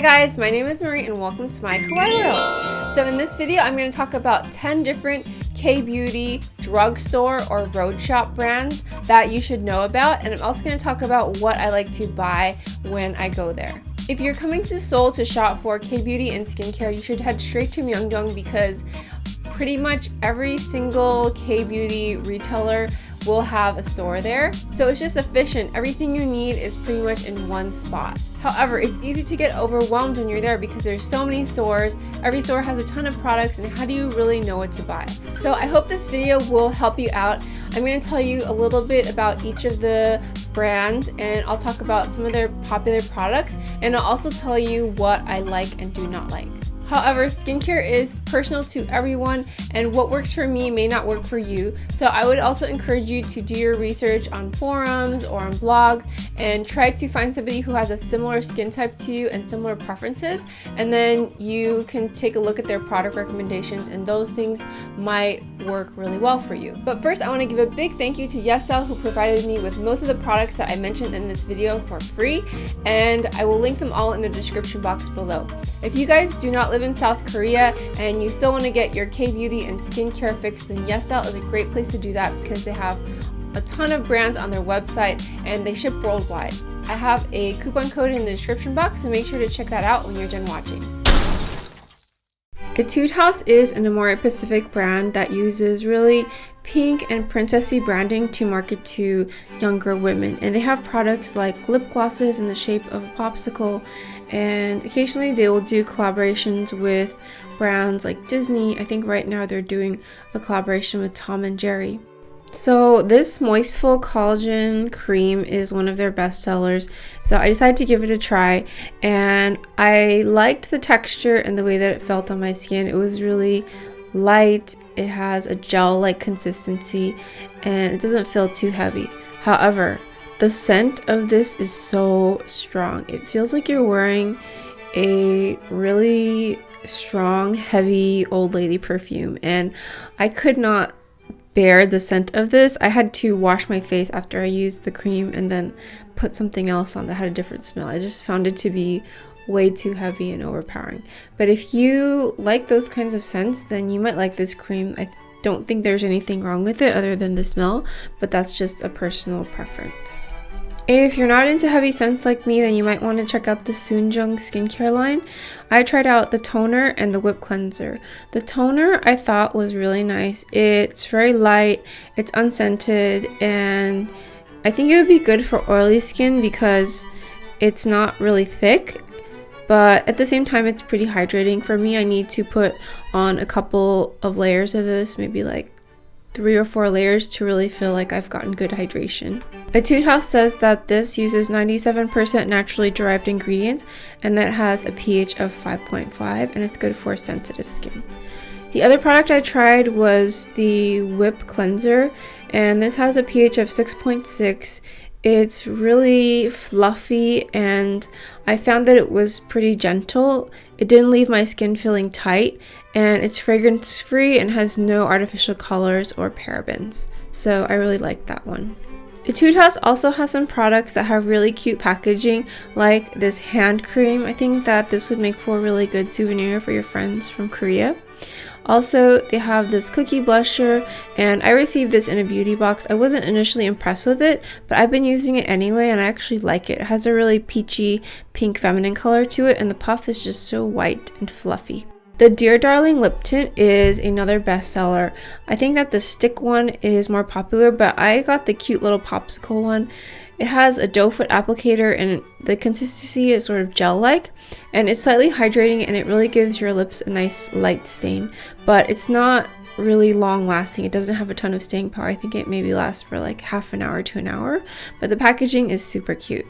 Hi guys, my name is Marie and welcome to my Kawaii World. So in this video, I'm going to talk about 10 different K-beauty, drugstore, or road shop brands that you should know about, and I'm also going to talk about what I like to buy when I go there. If you're coming to Seoul to shop for K-beauty and skincare, you should head straight to Myeongdong because pretty much every single K-beauty retailer will have a store there. So it's just efficient. Everything you need is pretty much in one spot. However, it's easy to get overwhelmed when you're there because there's so many stores. Every store has a ton of products, and how do you really know what to buy? So I hope this video will help you out. I'm going to tell you a little bit about each of the brands, and I'll talk about some of their popular products, and I'll also tell you what I like and do not like. However, skincare is personal to everyone, and what works for me may not work for you. So I would also encourage you to do your research on forums or on blogs and try to find somebody who has a similar skin type to you and similar preferences, and then you can take a look at their product recommendations, and those things might work really well for you. But first, I want to give a big thank you to YesStyle, who provided me with most of the products that I mentioned in this video for free, and I will link them all in the description box below. If you guys do not live in South Korea and you still want to get your K-beauty and skincare fix, then YesStyle is a great place to do that because they have a ton of brands on their website and they ship worldwide. I have a coupon code in the description box, so make sure to check that out when you're done watching. Etude House is an Amore Pacific brand that uses really pink and princessy branding to market to younger women, and they have products like lip glosses in the shape of a popsicle, and occasionally they will do collaborations with brands like Disney. I think right now they're doing a collaboration with Tom and Jerry. So this Moistfull collagen cream is one of their best sellers, so I decided to give it a try, and I liked the texture and the way that it felt on my skin. It was really light, it has a gel-like consistency, and it doesn't feel too heavy. However, the scent of this is so strong. It feels like you're wearing a really strong, heavy old lady perfume, and I could not bear the scent of this. I had to wash my face after I used the cream and then put something else on that had a different smell. I just found it to be way too heavy and overpowering. But if you like those kinds of scents, then you might like this cream. I don't think there's anything wrong with it other than the smell, but that's just a personal preference. If you're not into heavy scents like me, then you might want to check out the Jung skincare line. I tried out the toner and the whip cleanser. The toner I thought was really nice. It's very light, it's unscented, and I think it would be good for oily skin because it's not really thick, but at the same time it's pretty hydrating for me. I need to put on a couple of layers of this, maybe like 3 or 4 layers, to really feel like I've gotten good hydration. Etude House says that this uses 97% naturally derived ingredients and that it has a pH of 5.5 and it's good for sensitive skin. The other product I tried was the Whip Cleanser, and this has a pH of 6.6. It's really fluffy and I found that it was pretty gentle. It didn't leave my skin feeling tight, and it's fragrance free and has no artificial colors or parabens. So I really liked that one. Etude House also has some products that have really cute packaging, like this hand cream. I think that this would make for a really good souvenir for your friends from Korea. Also, they have this cookie blusher, and I received this in a beauty box. I wasn't initially impressed with it, but I've been using it anyway and I actually like it. It has a really peachy pink feminine color to it, and the puff is just so white and fluffy. The Dear Darling lip tint is another bestseller. I think that the stick one is more popular, but I got the cute little popsicle one. It has a doe foot applicator and the consistency is sort of gel-like, and it's slightly hydrating and it really gives your lips a nice light stain, but it's not really long lasting. It doesn't have a ton of staying power. I think it maybe lasts for like half an hour to an hour, but the packaging is super cute.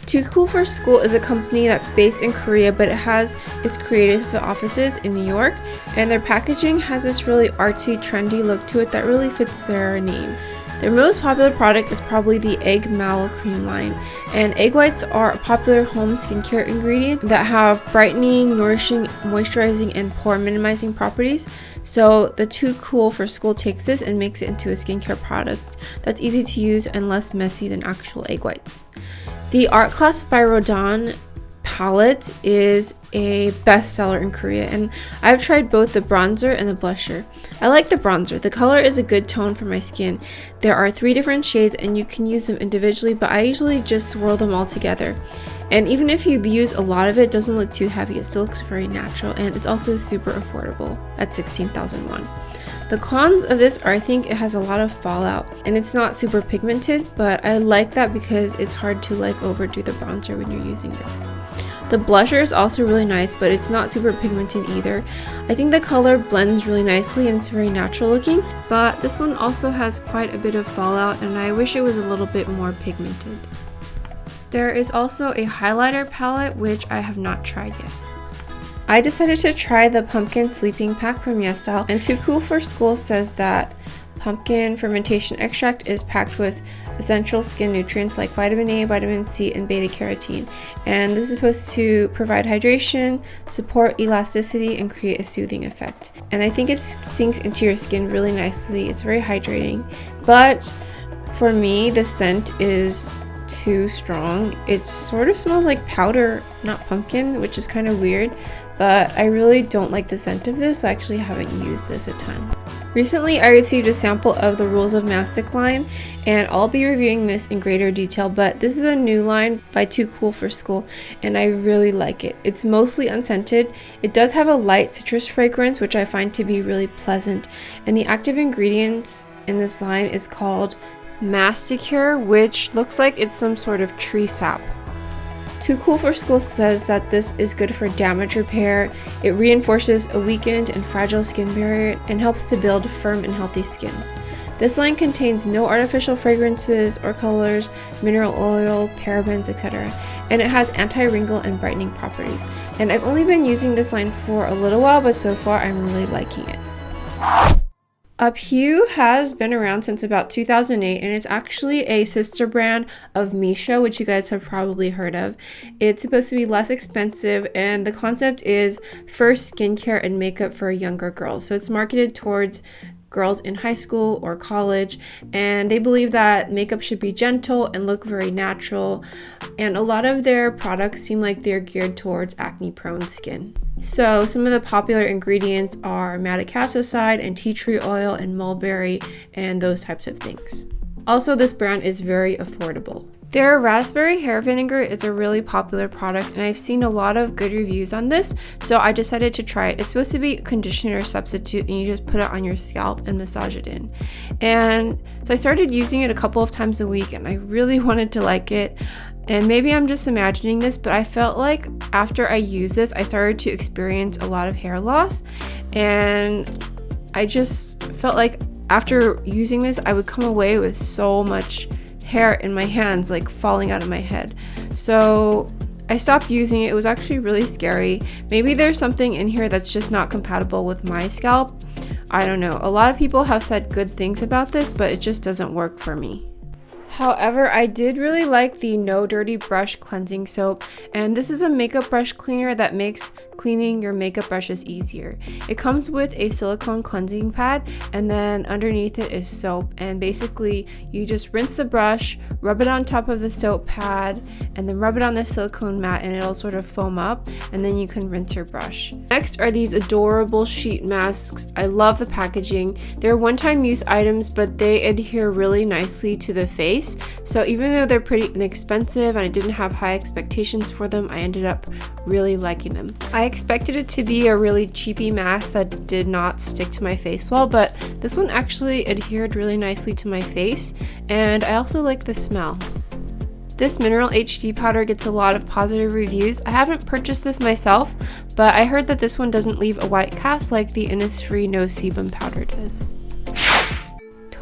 Too Cool for School is a company that's based in Korea, but it has its creative offices in New York, and their packaging has this really artsy, trendy look to it that really fits their name. Their most popular product is probably the Egg Mallow cream line, and egg whites are a popular home skincare ingredient that have brightening, nourishing, moisturizing, and pore minimizing properties. So the Too Cool for School takes this and makes it into a skincare product that's easy to use and less messy than actual egg whites. The Artclass by Rodin palette is a bestseller in Korea, and I've tried both the bronzer and the blusher. I like the bronzer. The color is a good tone for my skin. There are 3 different shades and you can use them individually, but I usually just swirl them all together. And even if you use a lot of it, it doesn't look too heavy. It still looks very natural, and it's also super affordable at 16,000 won. The cons of this are I think it has a lot of fallout and it's not super pigmented, but I like that because it's hard to like overdo the bronzer when you're using this. The blusher is also really nice, but it's not super pigmented either. I think the color blends really nicely and it's very natural looking, but this one also has quite a bit of fallout and I wish it was a little bit more pigmented. There is also a highlighter palette which I have not tried yet. I decided to try the pumpkin sleeping pack from YesStyle, and Too Cool for School says that pumpkin fermentation extract is packed with essential skin nutrients like vitamin A, vitamin C, and beta carotene. And this is supposed to provide hydration, support elasticity, and create a soothing effect. And I think it sinks into your skin really nicely. It's very hydrating. But for me, the scent is too strong. It sort of smells like powder, not pumpkin, which is kind of weird. But I really don't like the scent of this, so I actually haven't used this a ton. Recently, I received a sample of the Rules of Mastic line, and I'll be reviewing this in greater detail, but this is a new line by Too Cool for School, and I really like it. It's mostly unscented. It does have a light citrus fragrance, which I find to be really pleasant, and the active ingredients in this line is called Mastic, which looks like it's some sort of tree sap. Too Cool for School says that this is good for damage repair. It reinforces a weakened and fragile skin barrier and helps to build firm and healthy skin. This line contains no artificial fragrances or colors, mineral oil, parabens, etc. And it has anti-wrinkle and brightening properties. And I've only been using this line for a little while, but so far I'm really liking it. Etude has been around since about 2008, and it's actually a sister brand of Misha, which you guys have probably heard of. It's supposed to be less expensive, and the concept is first skincare and makeup for younger girls. So it's marketed towards girls in high school or college, and they believe that makeup should be gentle and look very natural, and a lot of their products seem like they're geared towards acne prone skin. So some of the popular ingredients are madecassoside and tea tree oil and mulberry and those types of things. Also, this brand is very affordable. Their raspberry hair vinegar is a really popular product, and I've seen a lot of good reviews on this, so I decided to try it. It's supposed to be a conditioner substitute, and you just put it on your scalp and massage it in. And so I started using it a couple of times a week, and I really wanted to like it. And maybe I'm just imagining this, but I felt like after I used this, I started to experience a lot of hair loss, and I just felt like after using this, I would come away with so much hair in my hands, like falling out of my head. So I stopped using it. It was actually really scary. Maybe there's something in here that's just not compatible with my scalp. I don't know. A lot of people have said good things about this, but it just doesn't work for me. However, I did really like the No Dirty Brush Cleansing Soap, and this is a makeup brush cleaner that makes cleaning your makeup brushes easier. It comes with a silicone cleansing pad, and then underneath it is soap, and basically you just rinse the brush, rub it on top of the soap pad, and then rub it on the silicone mat, and it'll sort of foam up, and then you can rinse your brush. Next are these adorable sheet masks. I love the packaging. They're one-time use items, but they adhere really nicely to the face. So even though they're pretty inexpensive and I didn't have high expectations for them, I ended up really liking them. I expected it to be a really cheapy mask that did not stick to my face well, but this one actually adhered really nicely to my face, and I also like the smell. This Mineral HD powder gets a lot of positive reviews. I haven't purchased this myself, but I heard that this one doesn't leave a white cast like the Innisfree No Sebum powder does.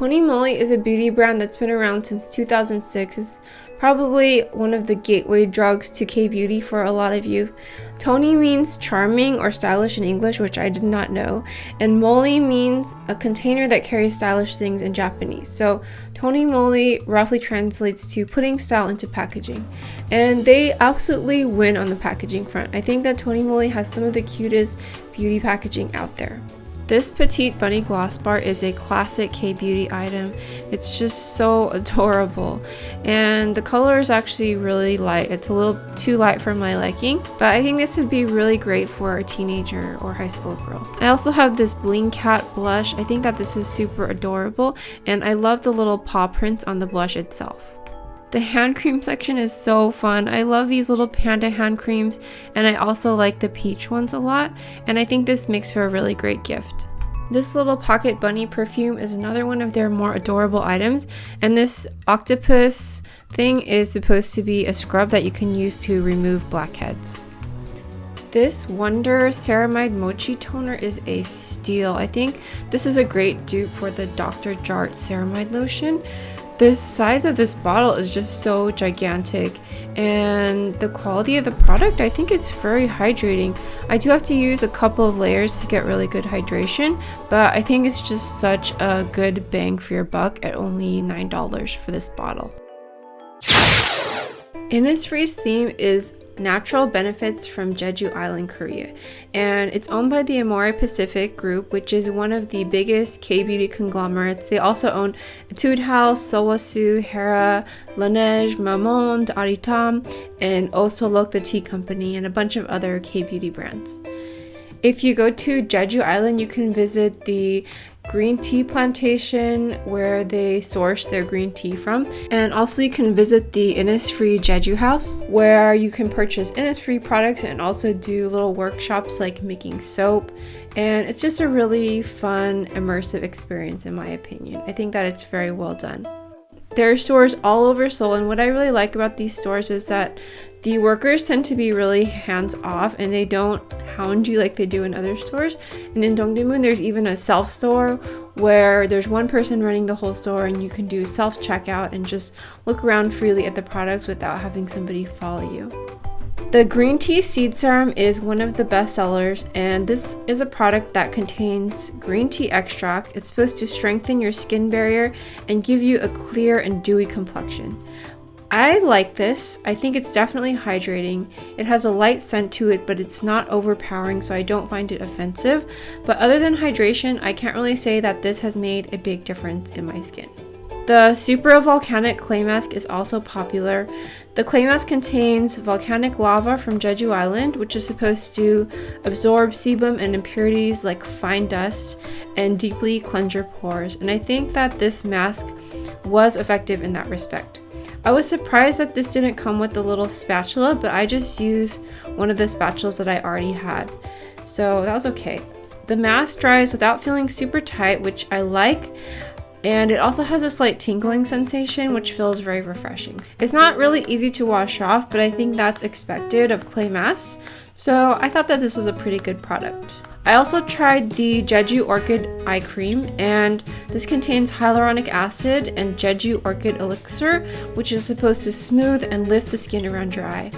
Moly is a beauty brand that's been around since 2006. It's probably one of the gateway drugs to K-beauty for a lot of you. Tony means charming or stylish in English, which I did not know, and Moly means a container that carries stylish things in Japanese. So Moly roughly translates to putting style into packaging, and they absolutely win on the packaging front. I think that Moly has some of the cutest beauty packaging out there. This Petite Bunny Gloss Bar is a classic K-beauty item. It's just so adorable, and the color is actually really light. It's a little too light for my liking, but I think this would be really great for a teenager or high school girl. I also have this Bling Cat blush. I think that this is super adorable, and I love the little paw prints on the blush itself. The hand cream section is so fun. I love these little Panda hand creams, and I also like the peach ones a lot, and I think this makes for a really great gift. This little pocket bunny perfume is another one of their more adorable items, and this octopus thing is supposed to be a scrub that you can use to remove blackheads. This Wonder Ceramide Mochi Toner is a steal. I think this is a great dupe for the Dr. Jart Ceramide Lotion. The size of this bottle is just so gigantic, and the quality of the product, I think it's very hydrating. I do have to use a couple of layers to get really good hydration, but I think it's just such a good bang for your buck at only $9 for this bottle. Innisfree's theme is Natural Benefits from Jeju Island, Korea, and it's owned by the Amore Pacific Group, which is one of the biggest K-beauty conglomerates. They also own Etude House, Sowasu, Hera, Laneige, Mamon, Aritam, and Osolok, the tea company, and a bunch of other K-beauty brands. If you go to Jeju Island, you can visit the green tea plantation where they source their green tea from, and also you can visit the Innisfree Jeju House where you can purchase Innisfree products and also do little workshops like making soap, and it's just a really fun, immersive experience in my opinion. I think that it's very well done. There are stores all over Seoul, and what I really like about these stores is that the workers tend to be really hands-off and they don't hound you like they do in other stores. And in Dongdaemun, there's even a self-store where there's one person running the whole store, and you can do self-checkout and just look around freely at the products without having somebody follow you. The green tea seed serum is one of the best sellers, and this is a product that contains green tea extract. It's supposed to strengthen your skin barrier and give you a clear and dewy complexion. I like this. I think it's definitely hydrating. It has a light scent to it, but it's not overpowering, so I don't find it offensive. But other than hydration, I can't really say that this has made a big difference in my skin. The Super Volcanic Clay Mask is also popular. The clay mask contains volcanic lava from Jeju Island, which is supposed to absorb sebum and impurities like fine dust and deeply cleanse your pores. And I think that this mask was effective in that respect. I was surprised that this didn't come with a little spatula, but I just used one of the spatulas that I already had, so that was okay. The mask dries without feeling super tight, which I like, and it also has a slight tingling sensation, which feels very refreshing. It's not really easy to wash off, but I think that's expected of clay masks, so I thought that this was a pretty good product. I also tried the Jeju Orchid Eye Cream, and this contains hyaluronic acid and Jeju Orchid Elixir, which is supposed to smooth and lift the skin around your eye.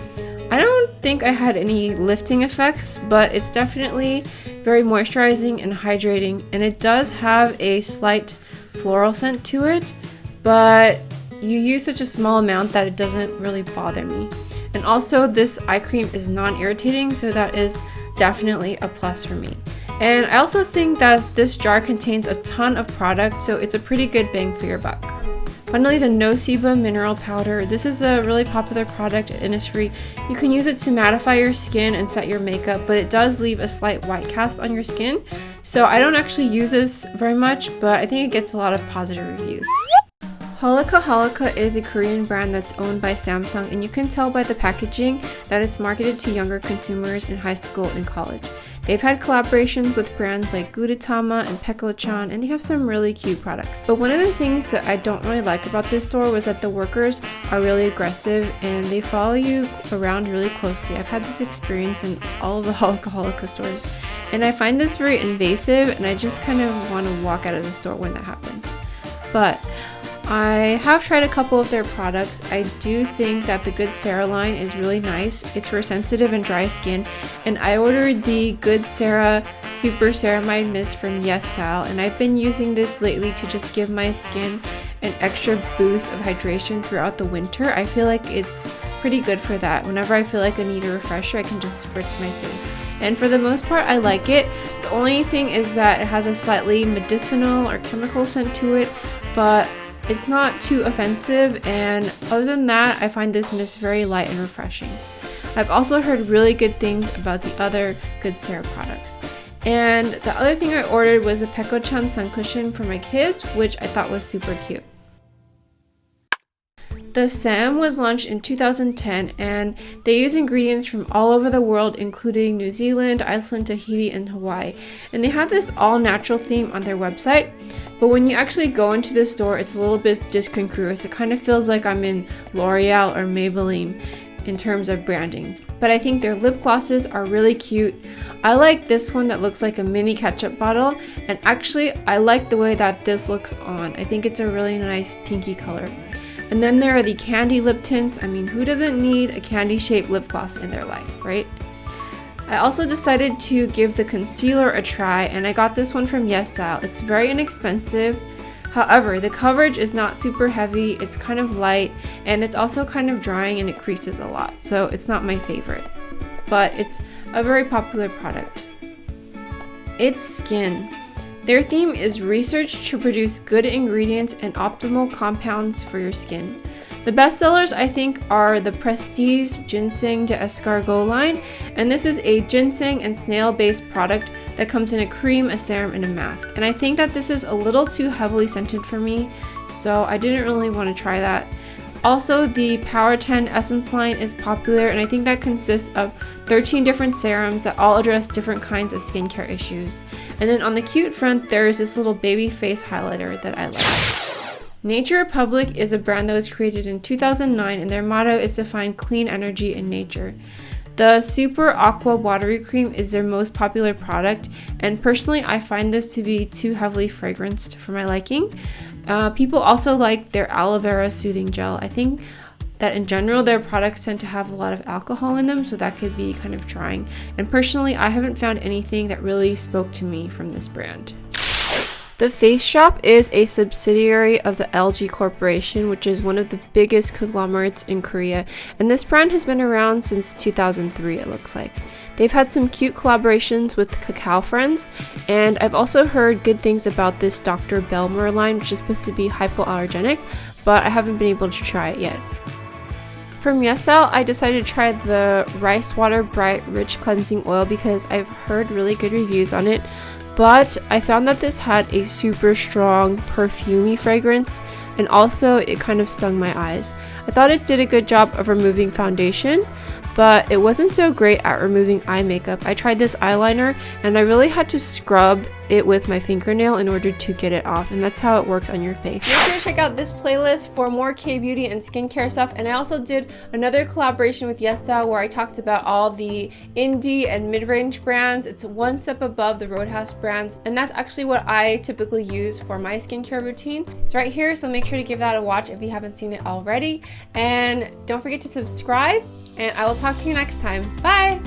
I don't think I had any lifting effects, but it's definitely very moisturizing and hydrating, and it does have a slight floral scent to it, but you use such a small amount that it doesn't really bother me. And also this eye cream is non-irritating, so that is definitely a plus for me. And I also think that this jar contains a ton of product, so it's a pretty good bang for your buck. Finally, the No Sebum Mineral Powder. This is a really popular product at Innisfree. You can use it to mattify your skin and set your makeup, but it does leave a slight white cast on your skin. So I don't actually use this very much, but I think it gets a lot of positive reviews. Holika is a Korean brand that's owned by Samsung, and you can tell by the packaging that it's marketed to younger consumers in high school and college. They've had collaborations with brands like Gudetama and Peko-chan, and they have some really cute products. But one of the things that I don't really like about this store was that the workers are really aggressive and they follow you around really closely. I've had this experience in all of the Holika stores, and I find this very invasive, and I just kind of want to walk out of the store when that happens. But I have tried a couple of their products. I do think that the Good Sarah line is really nice. It's for sensitive and dry skin, and I ordered the Good Sarah Super Ceramide Mist from YesStyle, and I've been using this lately to just give my skin an extra boost of hydration throughout the winter. I feel like it's pretty good for that. Whenever I feel like I need a refresher, I can just spritz my face. and for the most part I like it. The only thing is that it has a slightly medicinal or chemical scent to it, but it's not too offensive, and other than that I find this mist very light and refreshing. I've also heard really good things about the other Good Sarah products. And the other thing I ordered was the Peko-chan sun cushion for my kids, which I thought was super cute. The SAM was launched in 2010, and they use ingredients from all over the world, including New Zealand, Iceland, Tahiti, and Hawaii. And they have this all-natural theme on their website, but when you actually go into the store, it's a little bit discongruous. It kind of feels like I'm in L'Oreal or Maybelline in terms of branding. But I think their lip glosses are really cute. I like this one that looks like a mini ketchup bottle, and actually I like the way that this looks on. I think it's a really nice pinky color. And then there are the candy lip tints. I mean, who doesn't need a candy shaped lip gloss in their life, right? I also decided to give the concealer a try, and I got this one from YesStyle. It's very inexpensive. However, the coverage is not super heavy, it's kind of light, and it's also kind of drying and it creases a lot, so it's not my favorite. But it's a very popular product. It's Skin. Their theme is research to produce good ingredients and optimal compounds for your skin. The best sellers, I think, are the Prestige Ginseng de Escargot line, and this is a ginseng and snail-based product that comes in a cream, a serum, and a mask. And I think that this is a little too heavily scented for me, so I didn't really want to try that. Also, the Power 10 Essence line is popular, and I think that consists of 13 different serums that all address different kinds of skincare issues. And then on the cute front, there is this little baby face highlighter that I like. Nature Republic is a brand that was created in 2009, and their motto is to find clean energy in nature. The Super Aqua Watery Cream is their most popular product, and personally I find this to be too heavily fragranced for my liking. People also like their Aloe Vera Soothing Gel. I think that in general their products tend to have a lot of alcohol in them, so that could be kind of trying. And personally, I haven't found anything that really spoke to me from this brand. The Face Shop is a subsidiary of the LG Corporation, which is one of the biggest conglomerates in Korea, and this brand has been around since 2003, it looks like. They've had some cute collaborations with Cacao Friends, and I've also heard good things about this Dr. Belmer line, which is supposed to be hypoallergenic, but I haven't been able to try it yet. From YesStyle, I decided to try the Rice Water Bright Rich Cleansing Oil because I've heard really good reviews on it. But I found that this had a super strong perfumey fragrance, and also it kind of stung my eyes. I thought it did a good job of removing foundation, but it wasn't so great at removing eye makeup. I tried this eyeliner and I really had to scrub it with my fingernail in order to get it off, and that's how it worked on your face. Make sure to check out this playlist for more K-beauty and skincare stuff, and I also did another collaboration with YesStyle where I talked about all the indie and mid-range brands. It's one step above the Roadhouse brands, and that's actually what I typically use for my skincare routine. It's right here, so make sure to give that a watch if you haven't seen it already, and don't forget to subscribe, and I will talk to you next time. Bye!